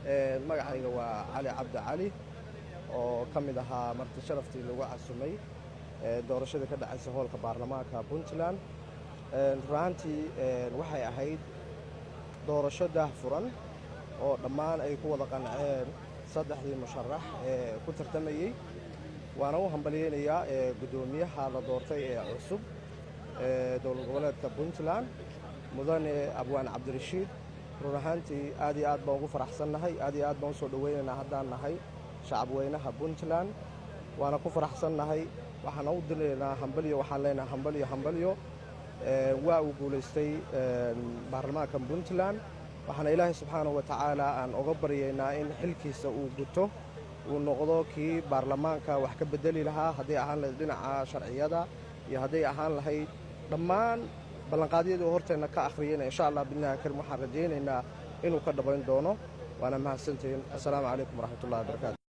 magacayga waa cali cabdi cali oo ka mid ahaa marti sharaftii lagu casumay doorashada ka dhacaysa hoolka baarlamaanka Puntland. Runtii waxay ahayd doorasho daahfuran oo dhammaan ay ku wada qanceen saddexdii musharax ee ku tartamayay. waana u hambalyeynaya gudoomiyaha la doortay ee cusub dowlad goboleedka Puntland mudane Abwaan Cabdirashiid. runtii aad iyo aad baan ugu faraxsanahay, aad iyo aad baan soo dhaweynaynaa haddaan nahay shacab weynaha Puntland. waana ku faraxsanahay, waxaan u dileynaa hambalyo, waxaan leenahay hambalyo waa uu guuleystay baarlamaanka Puntland. waxaan Ilaahay subxaanahu wa tacaala aan uga baryaynaa in xilkiisa uu guto, uu noqdo kii baarlamaanka wax ka bedeli lahaa, haddii ahaan lahayd dhinaca sharciyada iyo hadday ahaan lahayd dhammaan ballanqaadyadii horteena ka akhriyayna. insha Allah bidnaahi karim waxaan rajaynaynaa inuu ka dhabayn doono. waana mahadsantihiin. assalaamu calaykum waraxmatullahi wabarakaatu.